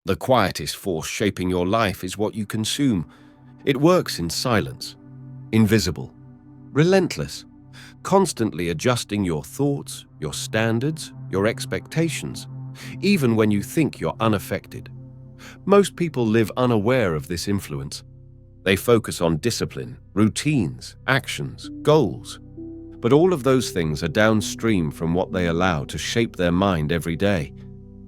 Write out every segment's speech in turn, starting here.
The quietest force shaping your life is what you consume. It works in silence, invisible, relentless, constantly adjusting your thoughts, your standards, your expectations, even when you think you're unaffected. Most people live unaware of this influence. They focus on discipline, routines, actions, goals. But all of those things are downstream from what they allow to shape their mind every day.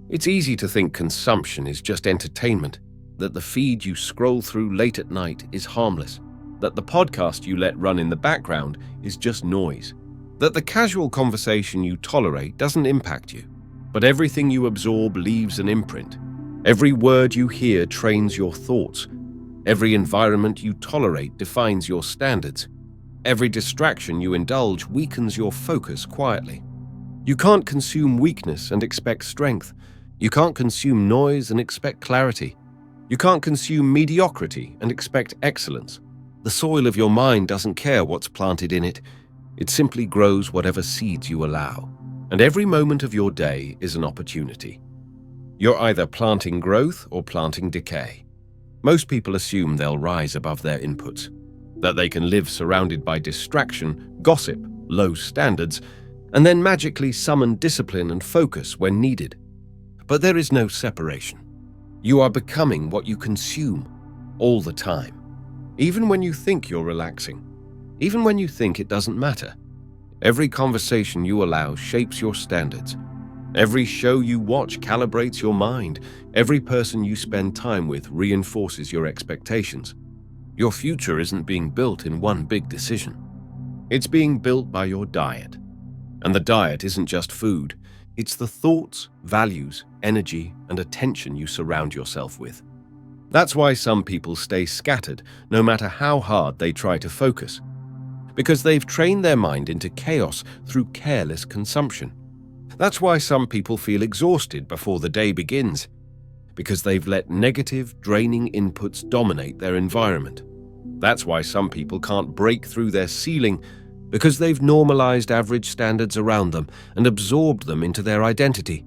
It's easy to think consumption is just entertainment, that the feed you scroll through late at night is harmless, that the podcast you let run in the background is just noise, that the casual conversation you tolerate doesn't impact you. But everything you absorb leaves an imprint. Every word you hear trains your thoughts. Every environment you tolerate defines your standards. Every distraction you indulge weakens your focus quietly. You can't consume weakness and expect strength. You can't consume noise and expect clarity. You can't consume mediocrity and expect excellence. The soil of your mind doesn't care what's planted in it. It simply grows whatever seeds you allow. And every moment of your day is an opportunity. You're either planting growth or planting decay. Most people assume they'll rise above their inputs, that they can live surrounded by distraction, gossip, low standards, and then magically summon discipline and focus when needed. But there is no separation. You are becoming what you consume all the time. Even when you think you're relaxing, even when you think it doesn't matter. Every conversation you allow shapes your standards. Every show you watch calibrates your mind. Every person you spend time with reinforces your expectations. Your future isn't being built in one big decision. It's being built by your diet. And the diet isn't just food. It's the thoughts, values, energy, and attention you surround yourself with. That's why some people stay scattered, no matter how hard they try to focus. Because they've trained their mind into chaos through careless consumption. That's why some people feel exhausted before the day begins. Because they've let negative, draining inputs dominate their environment. That's why some people can't break through their ceiling, because they've normalized average standards around them and absorbed them into their identity.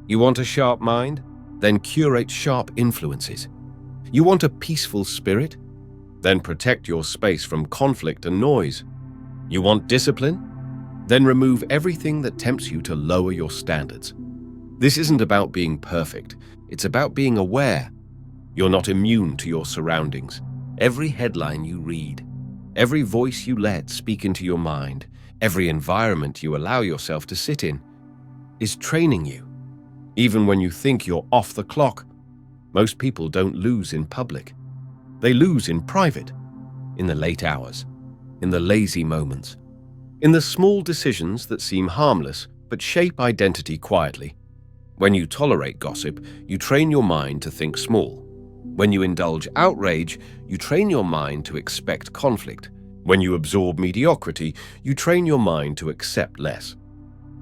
You want a sharp mind? Then curate sharp influences. You want a peaceful spirit? Then protect your space from conflict and noise. You want discipline? Then remove everything that tempts you to lower your standards. This isn't about being perfect. It's about being aware. You're not immune to your surroundings. Every headline you read, every voice you let speak into your mind, every environment you allow yourself to sit in, is training you. Even when you think you're off the clock, most people don't lose in public. They lose in private, in the late hours, in the lazy moments, in the small decisions that seem harmless but shape identity quietly. When you tolerate gossip, you train your mind to think small. When you indulge outrage, you train your mind to expect conflict. When you absorb mediocrity, you train your mind to accept less.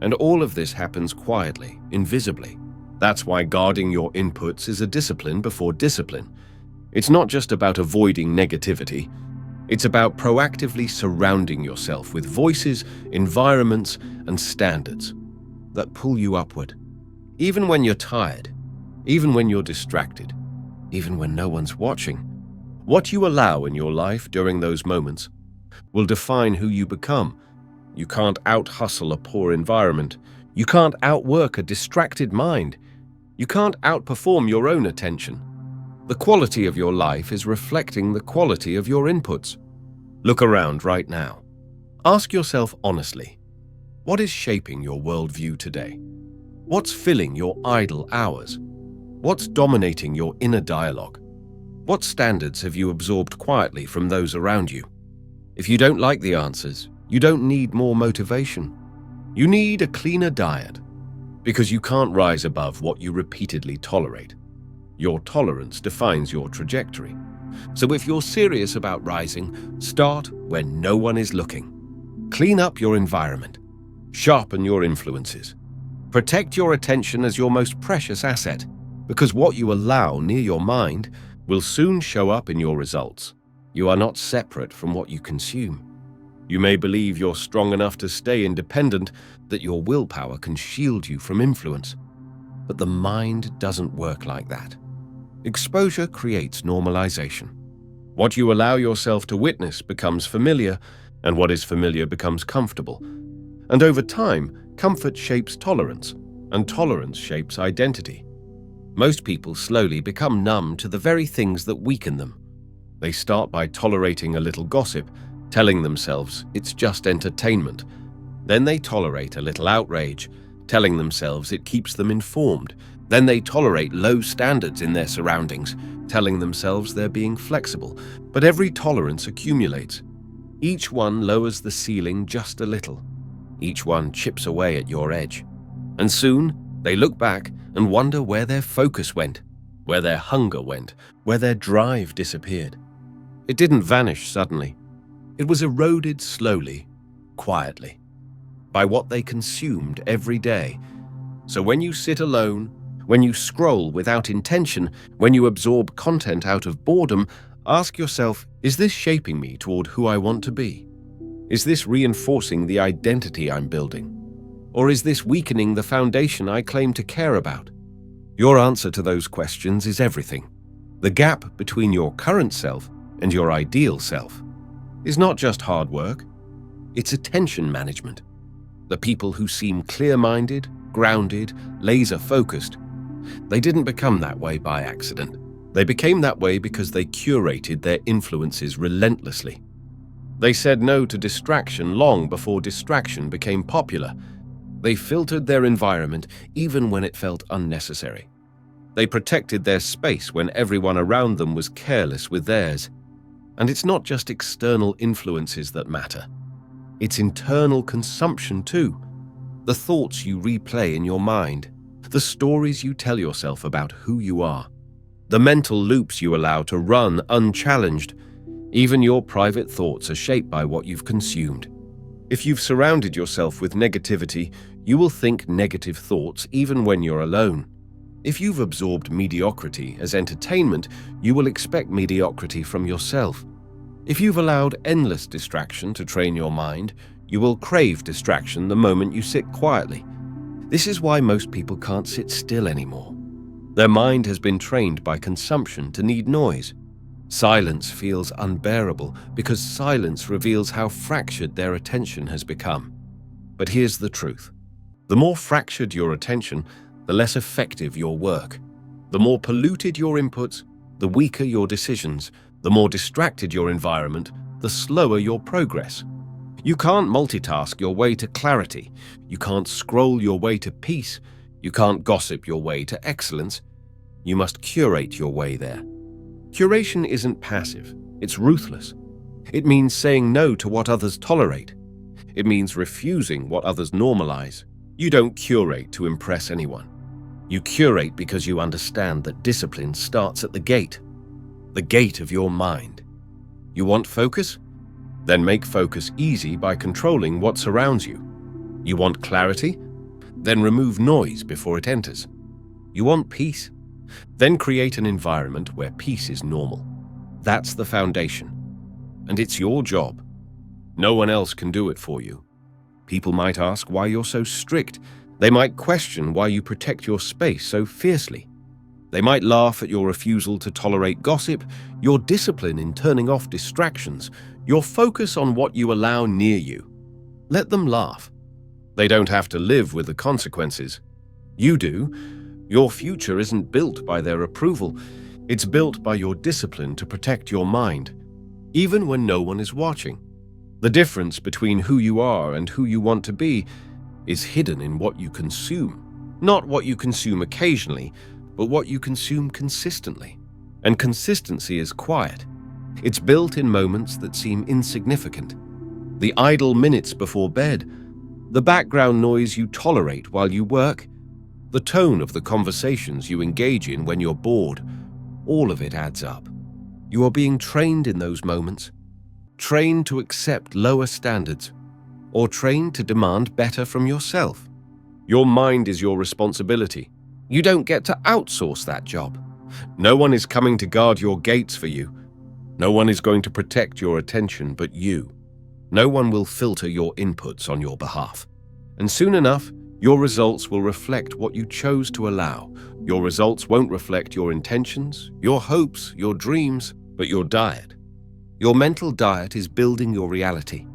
And all of this happens quietly, invisibly. That's why guarding your inputs is a discipline before discipline. It's not just about avoiding negativity. It's about proactively surrounding yourself with voices, environments, and standards that pull you upward. Even when you're tired, even when you're distracted, even when no one's watching, what you allow in your life during those moments will define who you become. You can't out-hustle a poor environment. You can't outwork a distracted mind. You can't outperform your own attention. The quality of your life is reflecting the quality of your inputs. Look around right now. Ask yourself honestly, what is shaping your worldview today? What's filling your idle hours? What's dominating your inner dialogue? What standards have you absorbed quietly from those around you? If you don't like the answers, you don't need more motivation. You need a cleaner diet, because you can't rise above what you repeatedly tolerate. Your tolerance defines your trajectory. So if you're serious about rising, start when no one is looking. Clean up your environment. Sharpen your influences. Protect your attention as your most precious asset, because what you allow near your mind will soon show up in your results. You are not separate from what you consume. You may believe you're strong enough to stay independent, that your willpower can shield you from influence. But the mind doesn't work like that. Exposure creates normalization. What you allow yourself to witness becomes familiar, and what is familiar becomes comfortable. And over time, comfort shapes tolerance, and tolerance shapes identity. Most people slowly become numb to the very things that weaken them. They start by tolerating a little gossip, telling themselves it's just entertainment. Then they tolerate a little outrage, telling themselves it keeps them informed. Then they tolerate low standards in their surroundings, telling themselves they're being flexible. But every tolerance accumulates. Each one lowers the ceiling just a little. Each one chips away at your edge. And soon, they look back and wonder where their focus went, where their hunger went, where their drive disappeared. It didn't vanish suddenly. It was eroded slowly, quietly, by what they consumed every day. So when you sit alone, when you scroll without intention, when you absorb content out of boredom, ask yourself, is this shaping me toward who I want to be? Is this reinforcing the identity I'm building? Or is this weakening the foundation I claim to care about? Your answer to those questions is everything. The gap between your current self and your ideal self is not just hard work, it's attention management. The people who seem clear-minded, grounded, laser-focused, they didn't become that way by accident. They became that way because they curated their influences relentlessly. They said no to distraction long before distraction became popular. They filtered their environment even when it felt unnecessary. They protected their space when everyone around them was careless with theirs. And it's not just external influences that matter. It's internal consumption too. The thoughts you replay in your mind, the stories you tell yourself about who you are, the mental loops you allow to run unchallenged. Even your private thoughts are shaped by what you've consumed. If you've surrounded yourself with negativity, you will think negative thoughts even when you're alone. If you've absorbed mediocrity as entertainment, you will expect mediocrity from yourself. If you've allowed endless distraction to train your mind, you will crave distraction the moment you sit quietly. This is why most people can't sit still anymore. Their mind has been trained by consumption to need noise. Silence feels unbearable because silence reveals how fractured their attention has become. But here's the truth. The more fractured your attention, the less effective your work. The more polluted your inputs, the weaker your decisions. The more distracted your environment, the slower your progress. You can't multitask your way to clarity. You can't scroll your way to peace. You can't gossip your way to excellence. You must curate your way there. Curation isn't passive, it's ruthless. It means saying no to what others tolerate. It means refusing what others normalize. You don't curate to impress anyone. You curate because you understand that discipline starts at the gate of your mind. You want focus? Then make focus easy by controlling what surrounds you. You want clarity? Then remove noise before it enters. You want peace? Then create an environment where peace is normal. That's the foundation. And it's your job. No one else can do it for you. People might ask why you're so strict. They might question why you protect your space so fiercely. They might laugh at your refusal to tolerate gossip, your discipline in turning off distractions, your focus on what you allow near you. Let them laugh. They don't have to live with the consequences. You do. Your future isn't built by their approval. It's built by your discipline to protect your mind, even when no one is watching. The difference between who you are and who you want to be is hidden in what you consume. Not what you consume occasionally, but what you consume consistently. And consistency is quiet. It's built in moments that seem insignificant. The idle minutes before bed, the background noise you tolerate while you work, the tone of the conversations you engage in when you're bored, all of it adds up. You are being trained in those moments, trained to accept lower standards, or trained to demand better from yourself. Your mind is your responsibility. You don't get to outsource that job. No one is coming to guard your gates for you. No one is going to protect your attention but you. No one will filter your inputs on your behalf. And soon enough, your results will reflect what you chose to allow, Your results won't reflect your intentions, your hopes, your dreams, but your diet. Your mental diet is building your reality.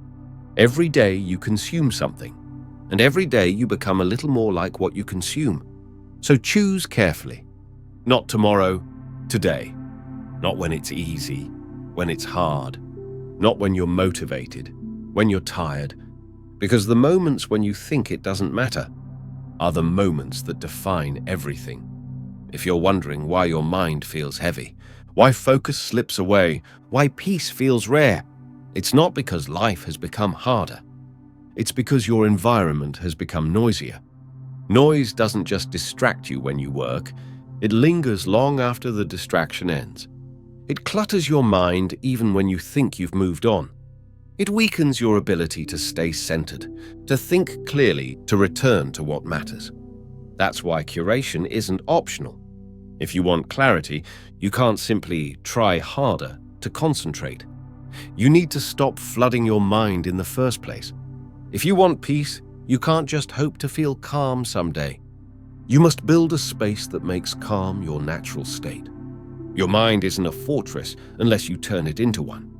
Every day you consume something, and every day you become a little more like what you consume. So choose carefully. Not tomorrow, today. Not when it's easy, when it's hard. Not when you're motivated, when you're tired. Because the moments when you think it doesn't matter are the moments that define everything. If you're wondering why your mind feels heavy, why focus slips away, why peace feels rare, it's not because life has become harder. It's because your environment has become noisier. Noise doesn't just distract you when you work, it lingers long after the distraction ends. It clutters your mind even when you think you've moved on. It weakens your ability to stay centered, to think clearly, to return to what matters. That's why curation isn't optional. If you want clarity, you can't simply try harder to concentrate. You need to stop flooding your mind in the first place. If you want peace, you can't just hope to feel calm someday. You must build a space that makes calm your natural state. Your mind isn't a fortress unless you turn it into one.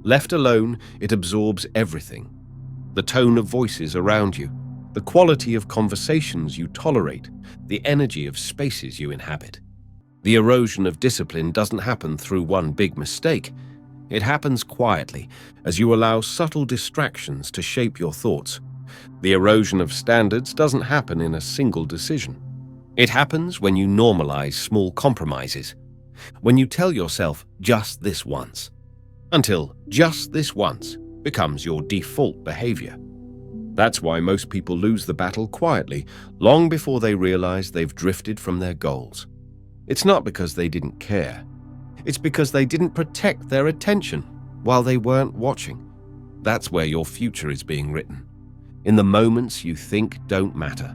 Left alone, it absorbs everything. The tone of voices around you, the quality of conversations you tolerate, the energy of spaces you inhabit. The erosion of discipline doesn't happen through one big mistake. It happens quietly as you allow subtle distractions to shape your thoughts. The erosion of standards doesn't happen in a single decision. It happens when you normalize small compromises, when you tell yourself just this once, until just this once becomes your default behavior. That's why most people lose the battle quietly, long before they realize they've drifted from their goals. It's not because they didn't care. It's because they didn't protect their attention while they weren't watching. That's where your future is being written. In the moments you think don't matter.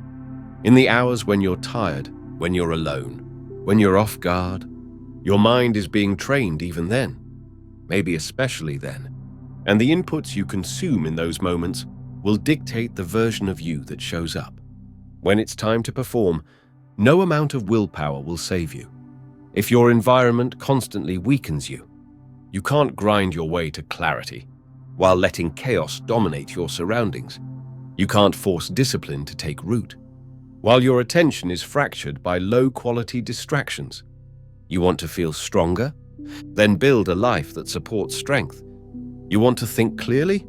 In the hours when you're tired, when you're alone, when you're off guard. Your mind is being trained even then, maybe especially then. And the inputs you consume in those moments will dictate the version of you that shows up. When it's time to perform, no amount of willpower will save you. If your environment constantly weakens you, you can't grind your way to clarity while letting chaos dominate your surroundings. You can't force discipline to take root while your attention is fractured by low-quality distractions. You want to feel stronger? Then build a life that supports strength. You want to think clearly?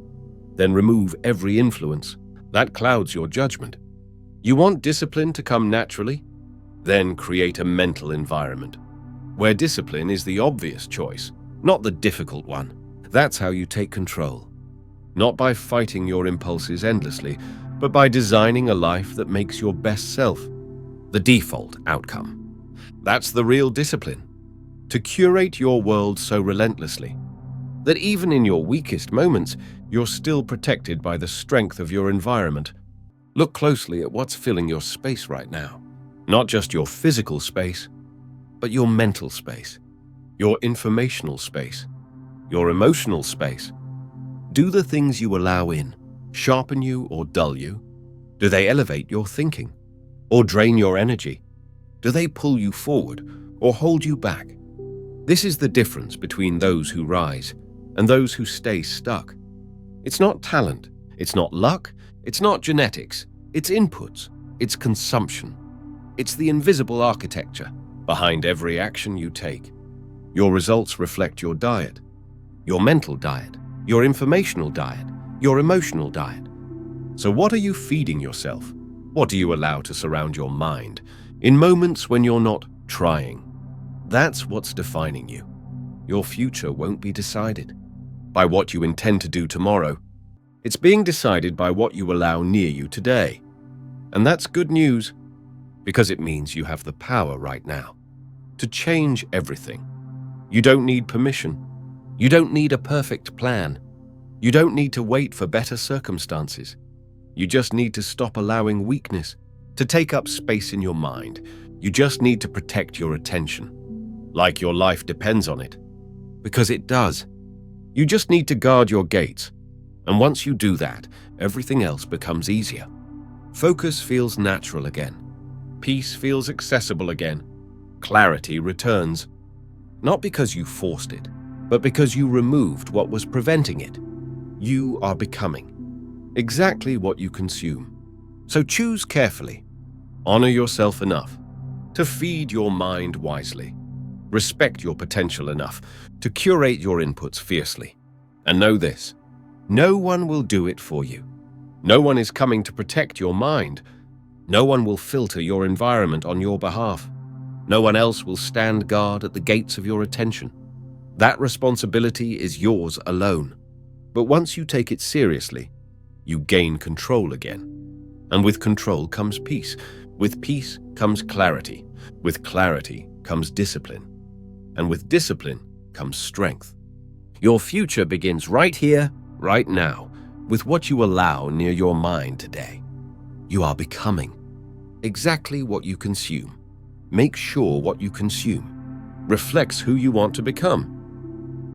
Then remove every influence that clouds your judgment. You want discipline to come naturally? Then create a mental environment where discipline is the obvious choice, not the difficult one. That's how you take control. Not by fighting your impulses endlessly, but by designing a life that makes your best self the default outcome. That's the real discipline. To curate your world so relentlessly that even in your weakest moments, you're still protected by the strength of your environment. Look closely at what's filling your space right now. Not just your physical space, but your mental space, your informational space, your emotional space. Do the things you allow in sharpen you or dull you? Do they elevate your thinking or drain your energy? Do they pull you forward or hold you back? This is the difference between those who rise and those who stay stuck. It's not talent, it's not luck, it's not genetics, it's inputs, it's consumption. It's the invisible architecture behind every action you take. Your results reflect your diet, your mental diet, your informational diet, your emotional diet. So what are you feeding yourself? What do you allow to surround your mind in moments when you're not trying? That's what's defining you. Your future won't be decided by what you intend to do tomorrow. It's being decided by what you allow near you today. And that's good news, because it means you have the power right now to change everything. You don't need permission. You don't need a perfect plan. You don't need to wait for better circumstances. You just need to stop allowing weakness to take up space in your mind. You just need to protect your attention, like your life depends on it, because it does. You just need to guard your gates, and once you do that, everything else becomes easier. Focus feels natural again. Peace feels accessible again. Clarity returns. Not because you forced it, but because you removed what was preventing it. You are becoming exactly what you consume. So choose carefully. Honor yourself enough to feed your mind wisely. Respect your potential enough to curate your inputs fiercely. And know this, no one will do it for you. No one is coming to protect your mind. No one will filter your environment on your behalf. No one else will stand guard at the gates of your attention. That responsibility is yours alone. But once you take it seriously, you gain control again. And with control comes peace. With peace comes clarity. With clarity comes discipline. And with discipline comes strength. Your future begins right here, right now, with what you allow near your mind today. You are becoming exactly what you consume. Make sure what you consume reflects who you want to become.